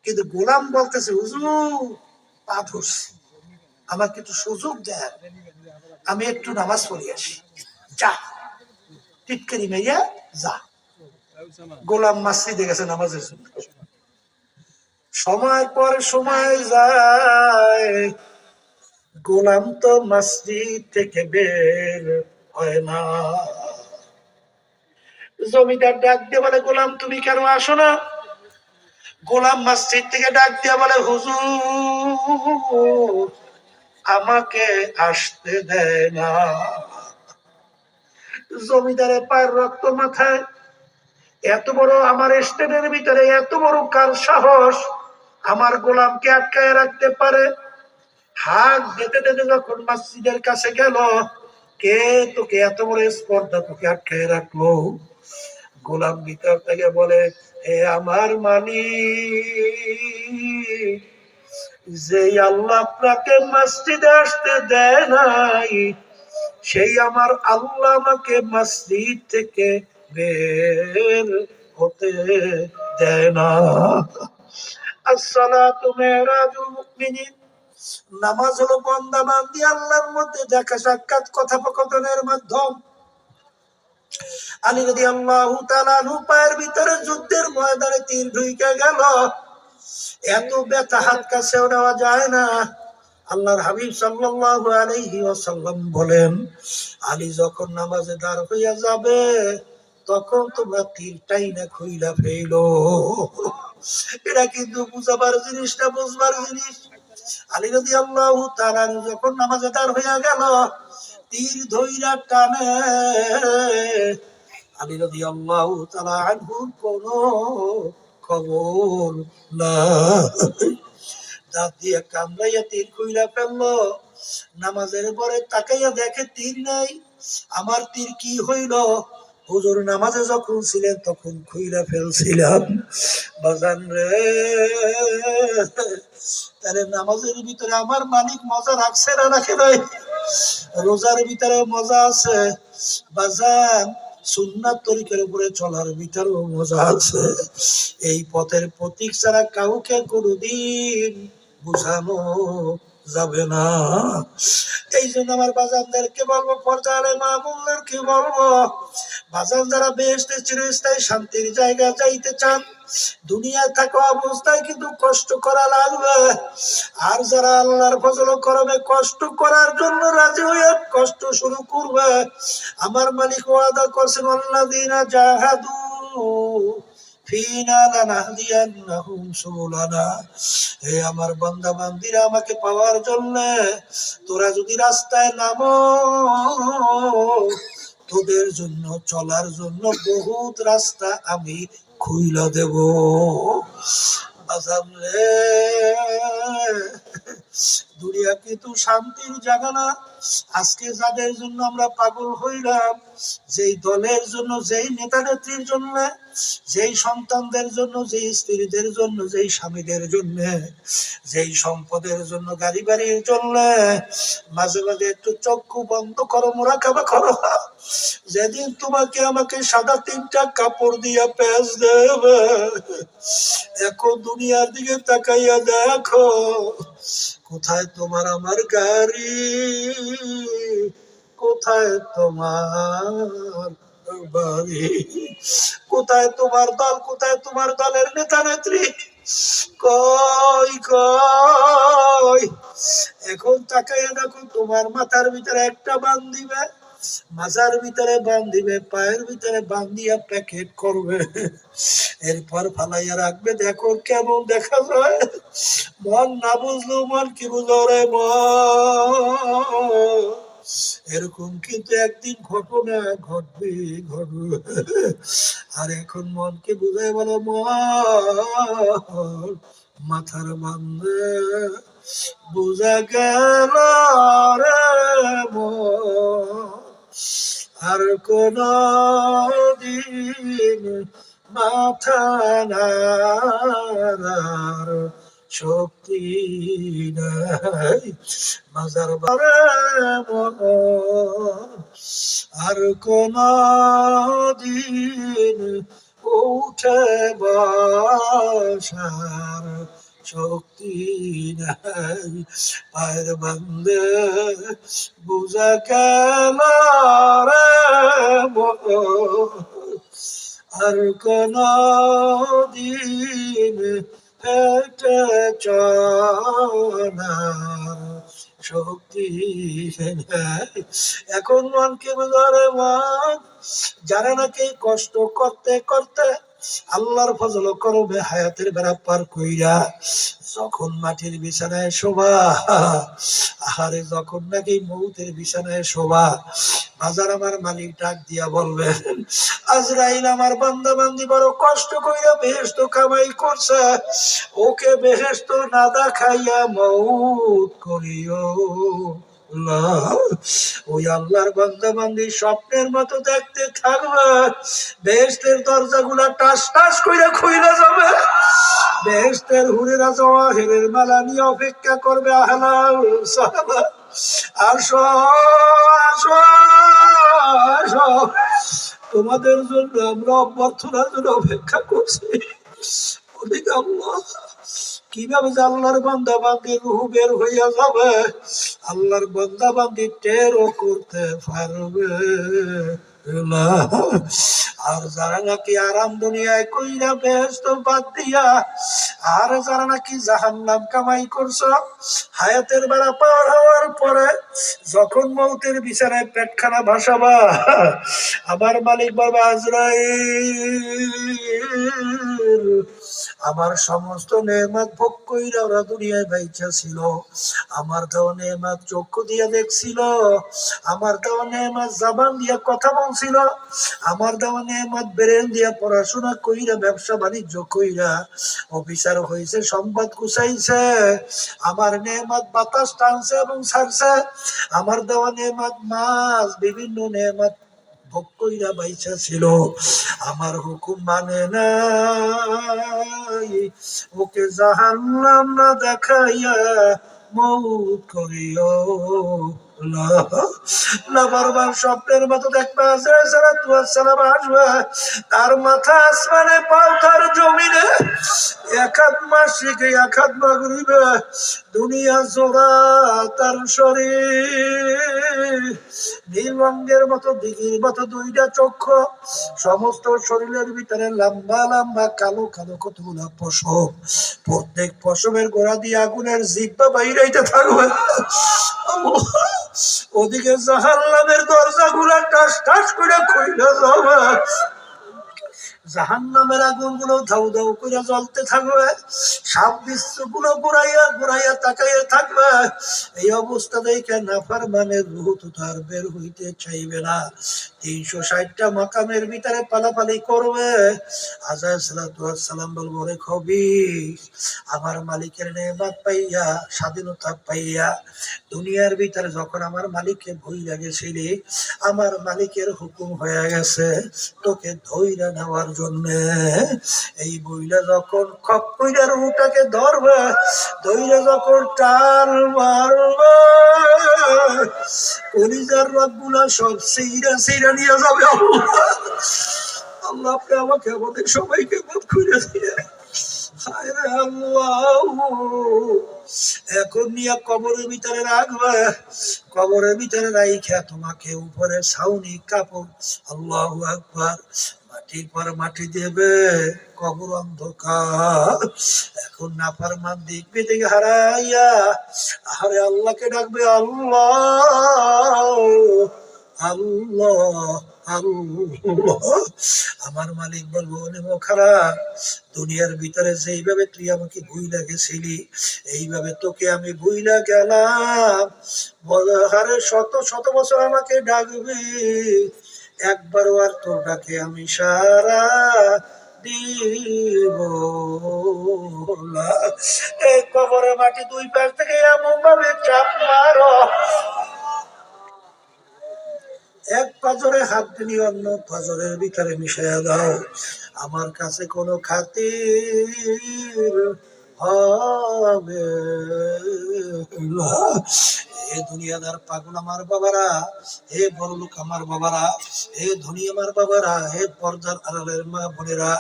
কিন্তু গোলাম বলতেছে হুজুর পা ধরছি, আমাকে একটু সুযোগ দেন, আমি একটু নামাজ পড়ে আসি। যা টিটকারি মেয়া যা। গোলাম মসজিদে গেছে নামাজের জন্য। সময় পর সময় যায়, গোলাম তো মসজিদ থেকে বের হয় না। জমিদার ডাক দিয়ে বলে গোলাম তুমি কেন আসো না? গোলাম মসজিদ থেকে ডাক দিয়ে বলে হুজুর আমাকে আসতে দেয় না। জমিদারের পায়ের রক্ত মাথায়, এত বড় আমার স্টেটের ভিতরে এত বড় কার সাহস আমার গোলামকে আটকায় রাখতে পারে? হাত দিতে দিতে যখন মসজিদের কাছে গেল, কে তোকে এত বড় স্পর্ধা তোকে আটকায় রাখলো? গোলাম ভিতর থেকে বলে হে আমার মালিক, যে আল্লাহ আপনাকে মসজিদে আসতে দেয় নাই, সেই আমার আল্লাহ আমাকে মসজিদ থেকে বের হতে দেয় না। আসসালাতু মিরাজুল মুমিনিন, নামাজ হলো বান্দা বান্দি আল্লাহর মধ্যে দেখা সাক্ষাৎ কথোপকথনের মাধ্যম। আলী রাদিয়াল্লাহু তাআলা আনহু পায়ের ভিতরে যুদ্ধের ময়দানে তীর ঢুকে গেল, এত ব্যথা হাত কাছেও নেওয়া যায় না। আল্লাহর হাবিব সাল্লাল্লাহু আলাইহি ওয়াসাল্লাম বলেন, আলী যখন নামাজে দাঁড় হইয়া যাবে তখন তোমরা তীরটাই না খুইলা ফেলো। এটা কিন্তু বুঝাবার জিনিস না, বুঝবার জিনিস। আলী রাদিয়াল্লাহু তাআলা যখন নামাজে দাঁড় হইয়া গেল, তীর ধইরা টানে। আলী রাদিয়াল্লাহু তাআলা আনহুর কোনো খবর নাই। দাঁত দিয়ে কামড়াইয়া তীর খুইলা ফেললো। নামাজের পরে তাকাইয়া দেখে তীর নাই। আমার তীর কি হইল? হুজুর নামাজে যখন ছিলেন তখন খুইলা ফেলছিলাম। বাজান রে, তাহলে নামাজের ভিতরে আমার মালিক মজা রাখছে না রাখে নাই? রোজার ভিতরে মজা আছে বাজান, সুন্নাত তরিকার উপরে চলার ভিতরেও মজা আছে। এই পথের প্রতীক ছাড়া কাউকে কোনদিন বুঝানো যাবে না। এই জন্য আমার বাজানদেরকে বলবো, পর্যায়ে মামুনদেরকে বলবো, বাজান যারা বেহেশতে চিরস্থায়ী শান্তির জায়গা যাইতে চান, দুনিয়ায় থাকা অবস্থায় কিন্তু কষ্ট করা লাগবে। আর যারা আল্লাহর ফজল করবে, কষ্ট করার জন্য রাজি হয়ে কষ্ট শুরু করবে, আমার মালিক ওয়াদা করছেন আল্লাযীনা জাহাদু ফিনা লানাহদিয়ান্নাহুম সুবুলানা। হে আমার বান্দা বান্দিরা, আমাকে পাওয়ার জন্য তোরা যদি রাস্তায় নামো, তোদের জন্য চলার জন্য বহুত রাস্তা আমি খুইলা দেব। আজাম রে, দুনিয়া কিন্তু শান্তির জায়গা না। আজকে যাদের জন্য আমরা পাগল হইলাম, যেই দলের জন্য, যেই নেতা নেত্রীর জন্য, যেই সন্তানদের জন্য, যেই স্ত্রীদের জন্য, যেই স্বামীদের জন্য, যেই সম্পদের জন্য, গাড়ি বাড়ির জন্য, মাঝে মাঝে একটু চক্ষু বন্ধ করো, মুরাকাবা করো। যেদিন তোমাকে আমাকে সাদা 3টা কাপড় দিয়া পেঁচ দেবে, এখন দুনিয়ার দিকে তাকাইয়া দেখো, কোথায় তোমার আমার গাড়ি, কোথায় তোমার বাড়ি, কোথায় তোমার দল, কোথায় তোমার দলের নেতা নেত্রী, কই কই? এখন তাকাইয়া দেখো, তোমার মাথার ভিতরে একটা বান দিবে, মাজার ভিতরে বান দিবে, পায়ের ভিতরে বান দিয়া প্যাকেট করবে, এরপর ফালাইয়া রাখবে। দেখো কেমন দেখা যায়। মন না বুঝলো মন কি বুঝলো রে মন। এরকম কিন্তু একদিন ঘটনা ঘটবে, ঘটবে। আর এখন মনকে বুঝাই বলো, মন মাথার বান্ধে বুঝা গেল রে মন, আর কোন দিন মাথা নাড়ার শক্তি নাই। মাজার বারে মন, আর কোন দিন উঠে বসার শক্তি নাই, পায়ের বান্দে বুঝা কেন রে মন, আর কোন দিন হেঁটে চলার শক্তি নাই। এখন মনকে বোঝারে মন, যারা নাকি কষ্ট করতে করতে আল্লাহর ফজল করবে হায়াতের বেড়া পার কইরা যখন মাটির বিছানায় শোভা, আহারে যখন নাকি মৌতের বিছানায় শোভা, বাজার আমার মালিক ডাক দিয়া বলবেন, আজরাইল আমার বান্দা বান্দি বড় কষ্ট কইরা বেহেশত কামাই করছে, ওকে বেহেশত না দেখাইয়া মৌত করিও না। ওই আল্লাহর বান্দা বান্দি স্বপ্নের মতো দেখতে থাকবে, বেহেশতের দরজাগুলা টাস টাস কইরা খুইলা যাবে, বেহেশতের হুরেরা জওয়াহিরের মালা নিয়ে অপেক্ষা করবে, আহলা সাহাবা আসো আসো আসো, তোমাদের জন্য আমরা অভ্যর্থনার জন্য অপেক্ষা করছি। ওদিকে আল্লাহ কিভাবে যে আল্লাহর বান্দা বান্দির রূহ বের হইয়া যাবে, আল্লাহর বান্দা বান্দি টেরও করতে পারবে না। আর যারা নাকি আরাম দুনিয়ায় কইরা বেহেশত বাদ দিয়া, আর যারা নাকি জাহান্নাম কামাই করছো, হায়াতের বেড়া পার হওয়ার পরে যখন মৌতের বিছানায় পেটখানা ভাসাবা, আমার মালিক বাবা আজরাইল আমার সমস্ত নেয়ামত ভোগ কইরা ওরা দুনিয়ায় বাইচা ছিল, আমার দেওয়া নেয়ামত চক্ষু দিয়া দেখছিল, আমার দেওয়া নেয়ামত জবান দিয়া কথা বলছিল, আমার দেওয়া নেয়ামত ব্রেন দিয়া পড়াশোনা কইরা ব্যবসা বাণিজ্য কইরা অফিসার হয়েছে, সম্পদ কুচাইছে, আমার নেয়ামত বাতাস টানছে এবং ছাড়ছে, আমার দেওয়া নেয়ামত মাছ বিভিন্ন নেয়ামত ভোগ কইরা বাইচা ছিল, আমার হুকুম মানে নাই, ওকে জাহান্নাম না দেখাইয়া মৌত করিও না। বারবার স্বপ্নের মতো দেখবা সালাম আসবে, তার মাথা আসমানে পাও তার জমিনে, এক হাত মাসিকে এক হাত মাগরিবে, দুনিয়া জোড়া তার শরীর, নীল রঙের মতো দিঘির মতো দুইটা চক্ষু, সমস্ত শরীরের ভিতরে লম্বা লম্বা কালো কালো কতগুলা পশম, প্রত্যেক পশমের গোড়া দিয়ে আগুনের জিহ্বা বাইরেইতে থাকবে। ওদিকে জাহান্নামের দরজা গুলা টাস টাস করে খুইলা যাবে, জাহান্নামের আগুন গুলো ধাউ ধাউ করে জ্বলতে থাকবে, সাপ বিশ্ব গুলো ঘুরাইয়া ঘুরাইয়া তাকাইয়া থাকবে। এই অবস্থা দেখে নাফরমানের রূহ তো তার বের হইতে চাইবে না, 360টা মাকামের ভিতরে পালাপালি করবে। আজায় সালাম বলবো, রে খবিস, আমার মালিকের নেয়ামত পাইয়া স্বাধীনতা পাইয়া দুনিয়ার ভিতরে যখন আমার মালিককে ভয় লাগেছিলি, আমার মালিকের হুকুম হয়ে গেছে তোকে ধইরা নেওয়ার জন্য, এই বইলা যখন খপ কইরা রুটাকে ধরবে, ধইরা যখন টাল মারবে, কলিজার রগগুলা সব সেইরা সেইরা নিয়ে যাবে। আল্লাহ আপনি আমাকে আমাদের সবাইকে মাফ করে দিয়ে, এখন নিয়ে কবরের ভিতরে রাখবে, কবরের ভিতরে রাইখা তোমাকে উপরে ছাউনি কাপড়, আল্লাহু আকবার, মাটির পর মাটি দেবে, কবর অন্ধকার। এখন নাফরমান দেখবে দেখে হারাইয়া, আরে আল্লাহকে ডাকবে, আল্লাহ আল্লাহ আল্লাহ। আমার মালিক বলবো, খারাপ, দুনিয়ার ভিতরে যেইভাবে তুই আমাকে ভুইলা গেছিলি, এইভাবে তোকে আমি ভুইলা গেলাম, হারে শত শত বছর আমাকে ডাকবি, একবারও আর তোর ডাকে আমি সারা দিব না। এই কবরে মাটি দুই পাশ থেকে এমন ভাবে চাপ মারো, এক পাজরে হাত দিয়ে অন্য পাজরের ভিতরে মিশাইয়া দাও, আমার কাছে কোনো খাতির হবে না। হে দুনিয়াদার পাগল আমার বাবারা, হে বড়লোক আমার বাবারা, হে ধনী আমার বাবারা, হে পর্দার আড়ালের মা বোনেরা,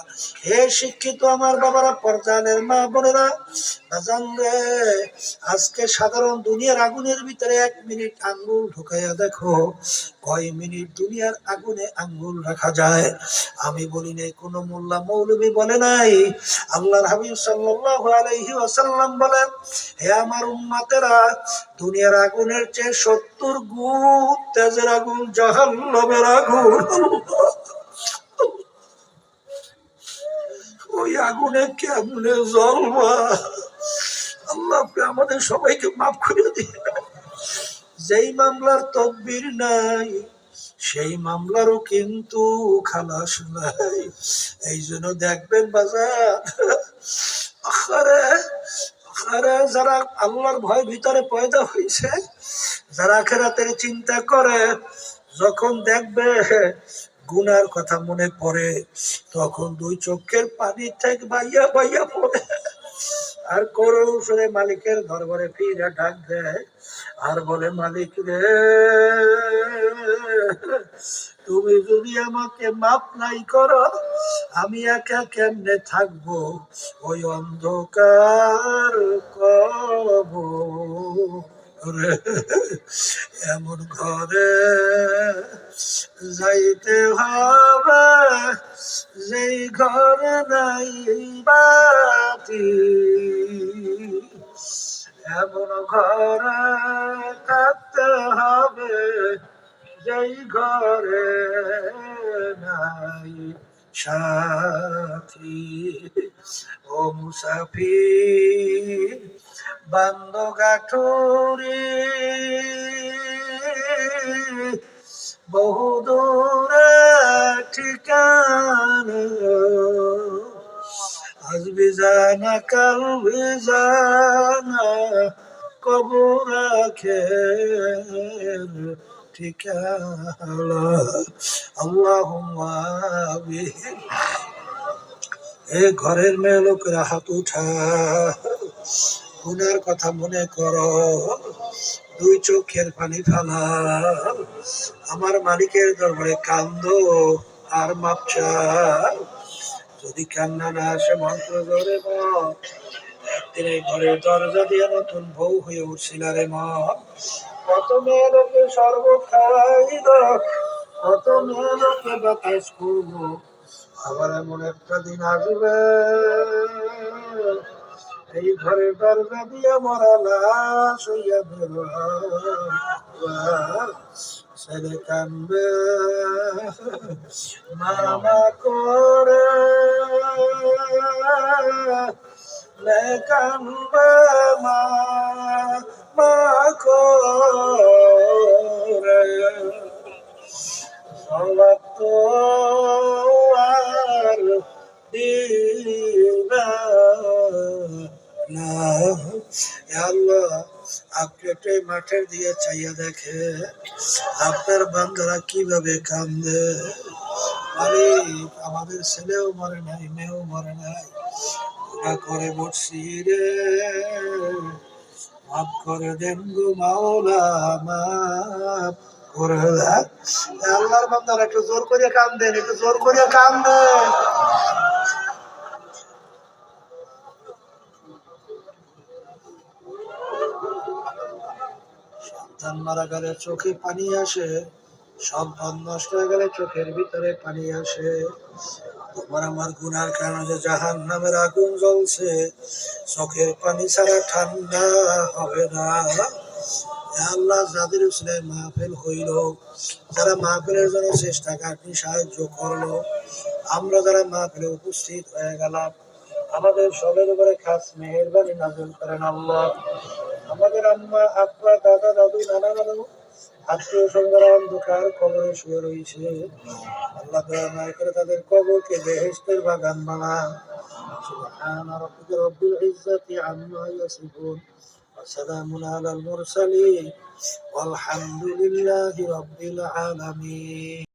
হে শিক্ষিত আমার বাবারা, পর্দার মা বোনেরা, বাজান রে, আজকে সাধারণ দুনিয়ার আগুনের ভিতরে 1 মিনিট আঙ্গুল ঢুকাইয়া দেখো, কয় মিনিট দুনিয়ার আগুনে আঙ্গুল রাখা যায়। আমি বলি নাই, কোন মোল্লা মৌলবী বলে নাই, আল্লাহর হাবিব সাল্লাল্লাহু আলাইহি ওয়াসাল্লাম বলেন, হে আমার উম্মতেরা, দুনিয়ার আগুনের চেয়ে 70 গুণ তেজের আগুন জাহান্নামের আগুন। ওই আগুনে কেমনে জ্বলবা? আল্লাহ আমাদের সবাইকে মাফ করে দিয়ে। যেই মামলার তদবির নাই, সেই মামলারও কিন্তু খালাস নাই। এই জন্য দেখবেন বাজার, যারা আল্লাহর ভয় ভিতরে পয়দা হয়েছে, যারা আখিরাতের চিন্তা করে, যখন দেখবে গুনার কথা মনে পড়ে, তখন 2 চোখের পানি থেকে বাইয়া বাইয়া পড়ে, আর করুণ সুরে মালিকের দরবারে ফিরে ডাক দেয়, আর বলে, মালিক রে, তুমি যদি আমাকে মাফ নাই করো, আমি একা কেমনে থাকবো ওই অন্ধকার কবরে। এমন ঘরে যাইতে হবে, যেই ঘরে নাই বাতি, এমন ঘরে থাকতে হবে, যেই ঘরে নাই সাথী। ও মুসাফির বান্দ গাঠুরি, বহু দূরে ঠিকানা, আজ বিজানা কাল বিজানা, কবর আখের ঠিকানা। আল্লাহুম্মা আমিন। এ ঘরের মেয়ে লোকেরা হাত উঠা, গুনার কথা মনে করো, 2 চোখের পানি ফেলা, আমার মালিকের দরবারে কান্দো আর মাপ চাও। যদি কান্না না আসে, মন্ত্র ধরে বল, একদিন এই ঘরের দরজা দিয়ে নতুন বউ হয়ে উঠছিল রে মন। কত মেয়ে লোকে শরবত খাইল, কত মেয়ে লোকে বাতাস করবো, আবার এমন একটা দিন আসবে, এই ঘরের দরজা দিয়ে মরা লাশ হইয়া বেরোবা, ছেলে কান্দবে মামা করে, কান্দবে মা করে, সবাব তো আর দিবা না। আল্লাহ, আপনি একটা মাঠের দিয়ে চাইয়া দেখে আপনার বান্দারা কিভাবে কান্দে। মালিক, আমাদের ছেলেও মরে নাই, মেয়েও মরে নাই, গুনাহ করে মরছি রে, মাফ করে দেন গো মাওলা, মাফ করে দেন। আল্লাহর বান্দারা একটু জোর করে কান্দেন, একটু জোর করে কান্দেন। সন্তান মারা গেলে চোখে পানি আসে, সন্তান নষ্ট হয়ে গেলে চোখের ভিতরে পানি আসে। তোমার আমার গুনার কারণে জাহান্নামের আগুন জ্বলছে, চোখের পানি ছাড়া ঠান্ডা হবে না। আল্লাহ, যাদের উসিলায় মাহফিল হইল, যারা মাহফিলের জন্য চেষ্টা কাটনি সাহায্য করলো, আমরা যারা মাহফিলে উপস্থিত হয়ে গেলাম, আমাদের সবের উপরে খাস মেহেরবানি নাযিল করেন আল্লাহ। আমাদের আম্মা আব্বা দাদা দাদু নানা নানু আত্মীয় স্বজনরা অন্ধকার কবরে শুয়ে রয়েছে, আল্লাহ দয়া মায়া করে তাদের কবরকে বেহেশতের বাগান বানান। সুবহানা রাব্বিকা রব্বিল ইজ্জাতি আম্মা ইয়াসিফুন, ওয়া সালামুন আলাল মুরসালিন, ওয়ালহামদুলিল্লাহি রাব্বিল আলামিন।